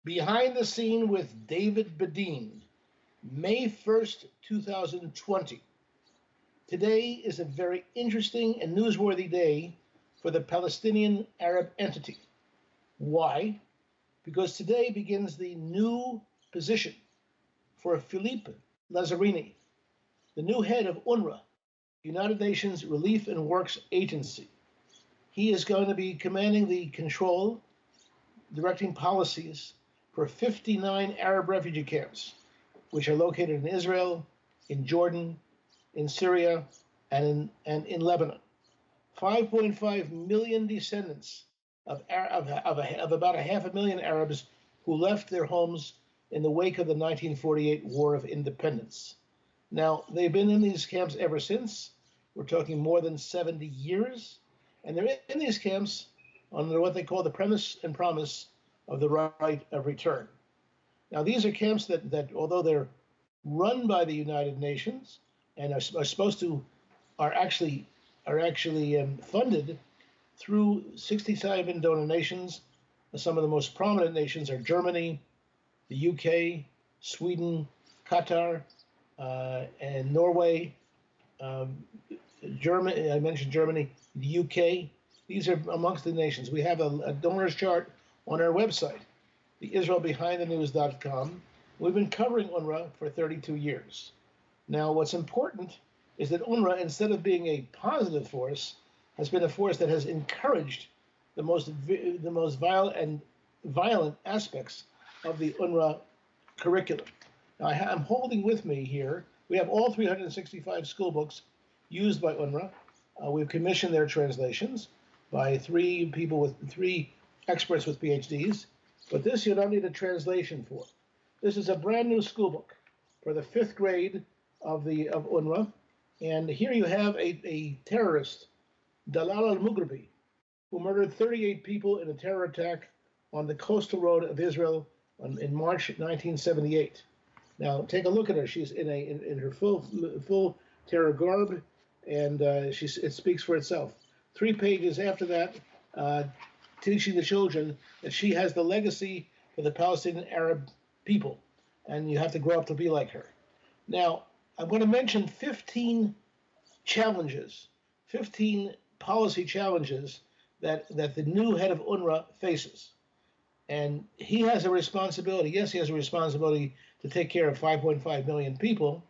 Behind the Scene with David Bedian, May 1st, 2020. Today is a very interesting and newsworthy day for the Palestinian Arab entity. Why? Because today begins the new position for Philippe Lazzarini, the new head of UNRWA, United Nations Relief and Works Agency. He is going to be commanding the control, directing policies for 59 Arab refugee camps, which are located in Israel, in Jordan, in Syria, and in Lebanon. 5.5 million descendants of about 500,000 Arabs who left their homes in the wake of the 1948 War of Independence. Now, they've been in these camps ever since. We're talking more than 70 years. And they're in these camps under what they call the premise and promise of the right of return. Now, these are camps that although they're run by the United Nations and are actually funded through 67 donor nations. Some of the most prominent nations are Germany, the UK, Sweden, Qatar, and Norway. Germany, I mentioned Germany, the UK. These are amongst the nations. We have a donors chart on our website, the IsraelBehindTheNews.com. We've been covering UNRWA for 32 years. Now, what's important is that UNRWA, instead of being a positive force, has been a force that has encouraged the most violent aspects of the UNRWA curriculum. Now, I'm holding with me here, we have all 365 school books used by UNRWA. We've commissioned their translations by three experts with PhDs, but this you don't need a translation for. This is a brand new school book for the 5th grade of UNRWA, and here you have a terrorist, Dalal al-Mughrabi, who murdered 38 people in a terror attack on the coastal road of Israel in March 1978. Now, take a look at her. She's in her full terror garb, and it speaks for itself. 3 pages after that, teaching the children that she has the legacy for the Palestinian Arab people, and you have to grow up to be like her. Now, I'm going to mention 15 challenges, 15 policy challenges that the new head of UNRWA faces. And he has a responsibility. Yes, he has a responsibility to take care of 5.5 million people.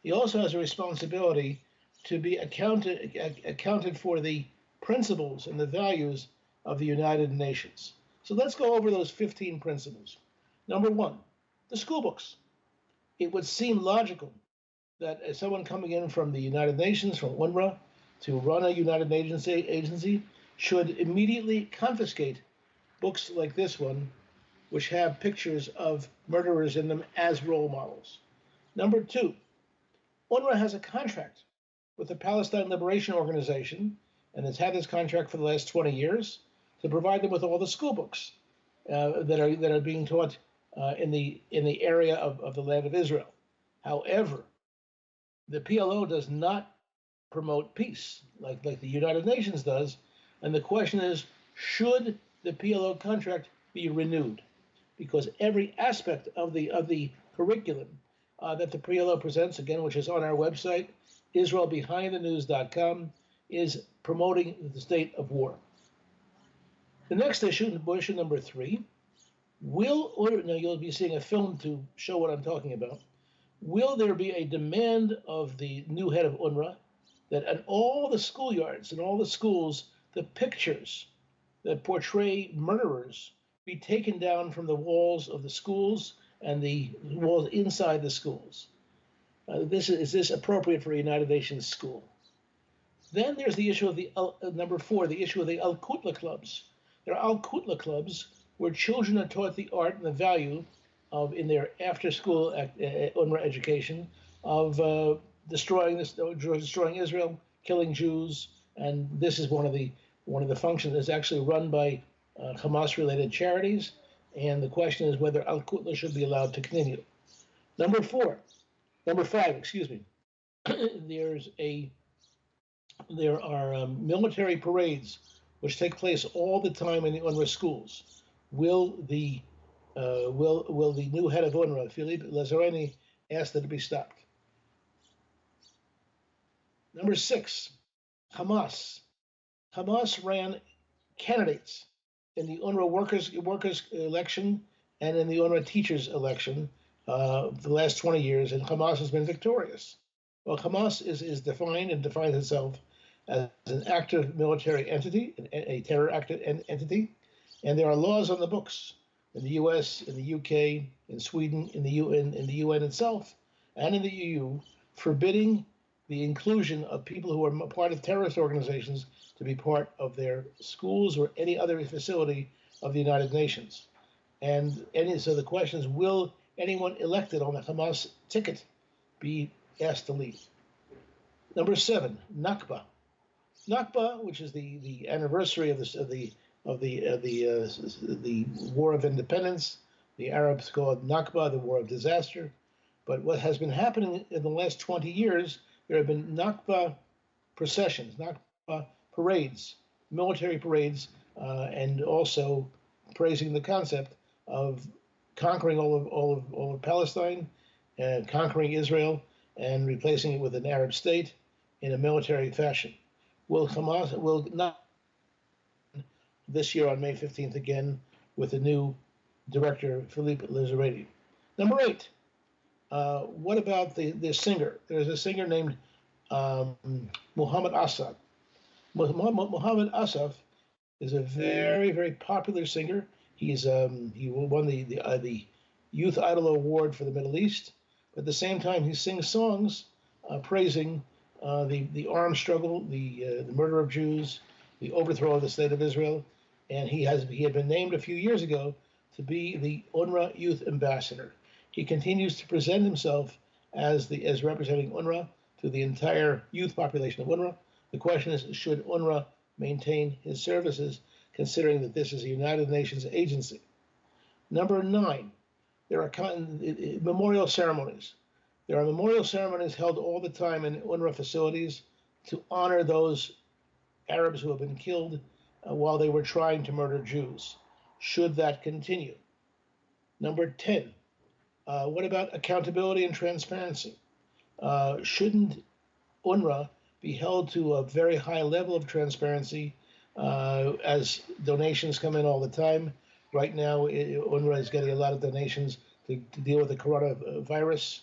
He also has a responsibility to be accounted for the principles and the values of the United Nations. So let's go over those 15 principles. Number 1, the school books. It would seem logical that as someone coming in from the United Nations, from UNRWA, to run a United Nations agency should immediately confiscate books like this one, which have pictures of murderers in them as role models. Number 2, UNRWA has a contract with the Palestine Liberation Organization, and has had this contract for the last 20 years, to provide them with all the school books that are being taught in the area of the land of Israel. However, the PLO does not promote peace like the United Nations does, and the question is, should the PLO contract be renewed? Because every aspect of the curriculum that the PLO presents, again, which is on our website, IsraelBehindTheNews.com, is promoting the state of war. The next issue number 3, now you'll be seeing a film to show what I'm talking about. Will there be a demand of the new head of UNRWA that at all the schoolyards and all the schools, the pictures that portray murderers be taken down from the walls of the schools and the walls inside the schools? Is this appropriate for a United Nations school? Then there's the issue of number 4, the issue of the Kutla clubs. There are Kutla clubs where children are taught the art and the value of, in their after-school UNRWA education, of destroying Israel, killing Jews, and this is one of the functions that's actually run by Hamas-related charities. And the question is whether Al-Kutla should be allowed to continue. Number 5, excuse me. There are military parades which take place all the time in the UNRWA schools. Will the will the new head of UNRWA, Philippe Lazzarini, ask that it be stopped? Number 6, Hamas. Hamas ran candidates in the UNRWA workers election and in the UNRWA teachers election for the last 20 years, and Hamas has been victorious. Well, Hamas is defined and defines itself as an active military entity, a terror active entity, and there are laws on the books in the U.S., in the U.K., in Sweden, in the UN itself, and in the EU, forbidding the inclusion of people who are part of terrorist organizations to be part of their schools or any other facility of the United Nations. And so the question is, will anyone elected on the Hamas ticket be asked to leave? Number 7, Nakba. Nakba, which is the anniversary of the War of Independence. The Arabs call it Nakba, the War of Disaster. But what has been happening in the last 20 years, there have been Nakba processions, Nakba parades, military parades, and also praising the concept of conquering all of Palestine, and conquering Israel, and replacing it with an Arab state in a military fashion. Will not this year on May 15th again with the new director, Philippe Lazzarini. Number 8, what about the singer? There's a singer named Mohammad Assal. Mohammad Assal is a very, very popular singer. He won the Youth Idol Award for the Middle East. But at the same time, he sings songs praising the armed struggle, the murder of Jews, the overthrow of the state of Israel, and he had been named a few years ago to be the UNRWA Youth Ambassador. He continues to present himself as representing UNRWA to the entire youth population of UNRWA. The question is, should UNRWA maintain his services, considering that this is a United Nations agency? Number 9, there are memorial ceremonies. There are memorial ceremonies held all the time in UNRWA facilities to honor those Arabs who have been killed while they were trying to murder Jews. Should that continue? Number 10, what about accountability and transparency? Shouldn't UNRWA be held to a very high level of transparency as donations come in all the time? Right now, UNRWA is getting a lot of donations to deal with the coronavirus.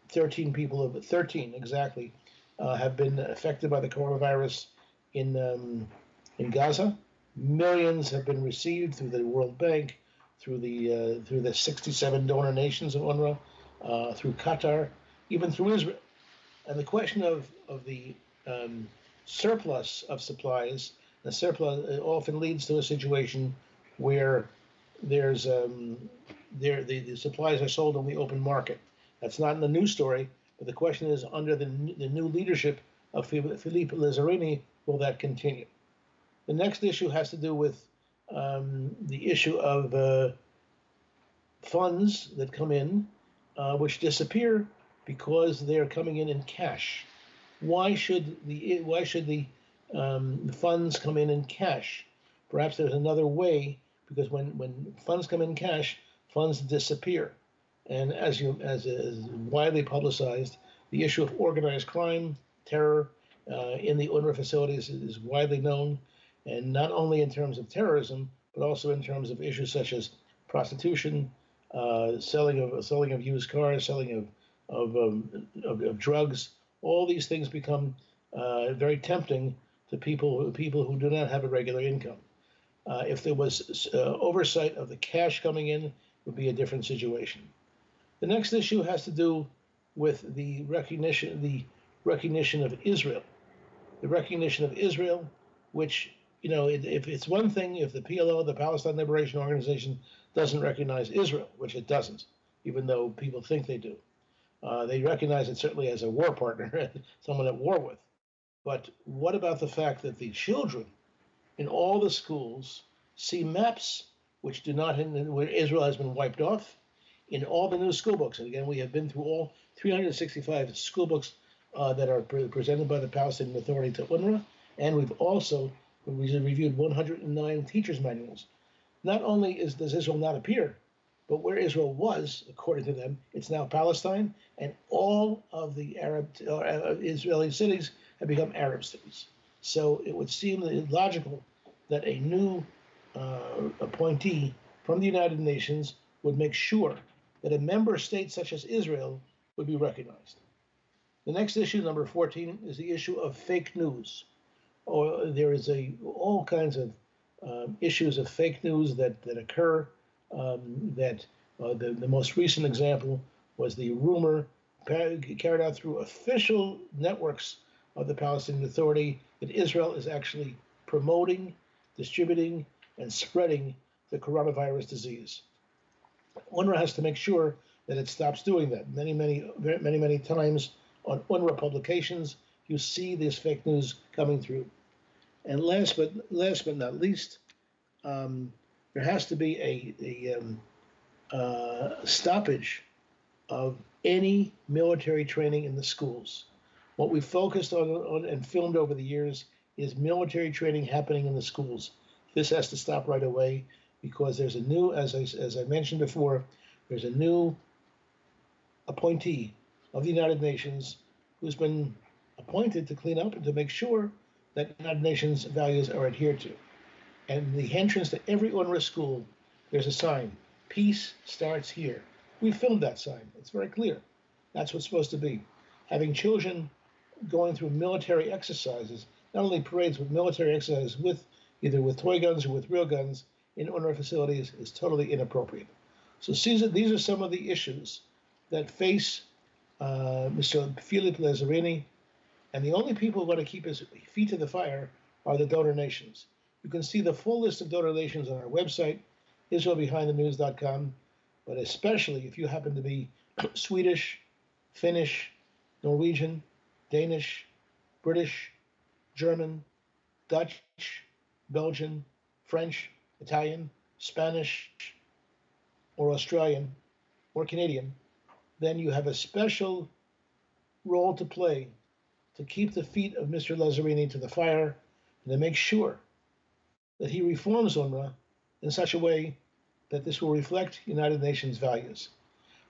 13 exactly, have been affected by the coronavirus in Gaza. Millions have been received through the World Bank, through the 67 donor nations of UNRWA, through Qatar, even through Israel. And the question of the surplus of supplies, the surplus often leads to a situation where there's the supplies are sold on the open market. That's not in the news story, but the question is, under the new leadership of Philippe Lazzarini, will that continue? The next issue has to do with the issue of funds that come in, which disappear because they're coming in cash. Why should the funds come in cash? Perhaps there's another way, because when funds come in cash, funds disappear. And as is widely publicized, the issue of organized crime, terror in the UNRWA facilities is widely known, and not only in terms of terrorism, but also in terms of issues such as prostitution, selling of used cars, selling of drugs. All these things become very tempting to people who do not have a regular income. If there was oversight of the cash coming in, it would be a different situation. The next issue has to do with the recognition of Israel. The recognition of Israel, which, if it's one thing if the PLO, the Palestine Liberation Organization, doesn't recognize Israel, which it doesn't, even though people think they do. They recognize it certainly as a war partner, someone at war with. But what about the fact that the children in all the schools see maps which do not, where Israel has been wiped off, in all the new school books? And again, we have been through all 365 school books that are presented by the Palestinian Authority to UNRWA, and we've also reviewed 109 teachers' manuals. not only does Israel not appear, but where Israel was, according to them, it's now Palestine, and all of the Israeli cities have become Arab cities. So it would seem logical that a new appointee from the United Nations would make sure that a member state such as Israel would be recognized. The next issue, number 14, is the issue of fake news. Or there is all kinds of issues of fake news that occur. The most recent example was the rumor carried out through official networks of the Palestinian Authority that Israel is actually promoting, distributing, and spreading the coronavirus disease. UNRWA has to make sure that it stops doing that. Many times on UNRWA publications, you see this fake news coming through. And last but not least, there has to be a stoppage of any military training in the schools. What we focused on and filmed over the years is military training happening in the schools. This has to stop right away because there's a new, as I mentioned before, there's a new appointee of the United Nations who's been appointed to clean up and to make sure that United Nations values are adhered to. And the entrance to every UNRWA school, there's a sign, peace starts here. We filmed that sign, it's very clear. That's what's supposed to be. Having children going through military exercises, not only parades, but military exercises either with toy guns or with real guns in UNRWA facilities is totally inappropriate. So these are some of the issues that face Mr. Philippe Lazzarini, and the only people who are going to keep his feet to the fire are the donor nations. You can see the full list of donor nations on our website, IsraelBehindTheNews.com, but especially if you happen to be Swedish, Finnish, Norwegian, Danish, British, German, Dutch, Belgian, French, Italian, Spanish, or Australian, or Canadian, then you have a special role to play to keep the feet of Mr. Lazzarini to the fire and to make sure that he reforms UNRWA in such a way that this will reflect United Nations values.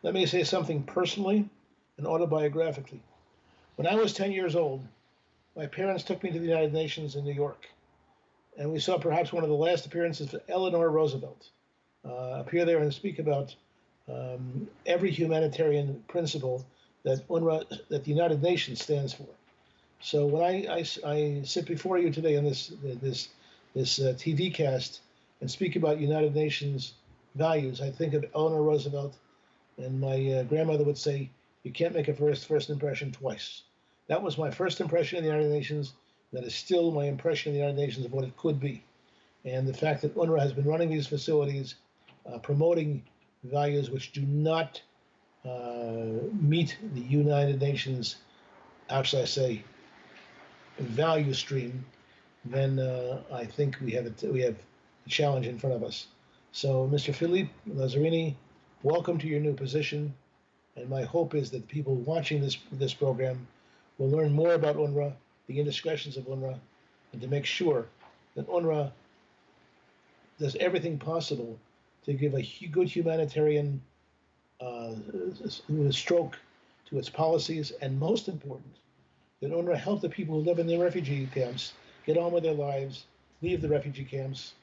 Let me say something personally and autobiographically. When I was 10 years old, my parents took me to the United Nations in New York, and we saw perhaps one of the last appearances of Eleanor Roosevelt appear there and speak about every humanitarian principle that that the United Nations stands for. So when I sit before you today on this TV cast and speak about United Nations values, I think of Eleanor Roosevelt, and my grandmother would say, "You can't make a first impression twice." That was my first impression of the United Nations. That is still my impression of the United Nations of what it could be. And the fact that UNRWA has been running these facilities, promoting values which do not meet the United Nations, how should I say, value stream, then I think we have a challenge in front of us. So, Mr. Philippe Lazzarini, welcome to your new position. And my hope is that people watching this program will learn more about UNRWA, the indiscretions of UNRWA, and to make sure that UNRWA does everything possible to give a good humanitarian stroke to its policies, and most important, that UNRWA help the people who live in the refugee camps get on with their lives, leave the refugee camps,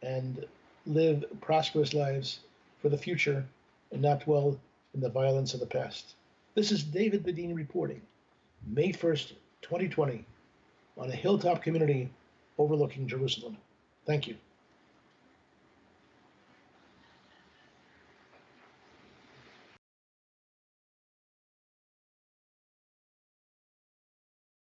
and live prosperous lives for the future and not dwell in the violence of the past. This is David Bedian reporting, May 1st, 2020, on a hilltop community overlooking Jerusalem. Thank you.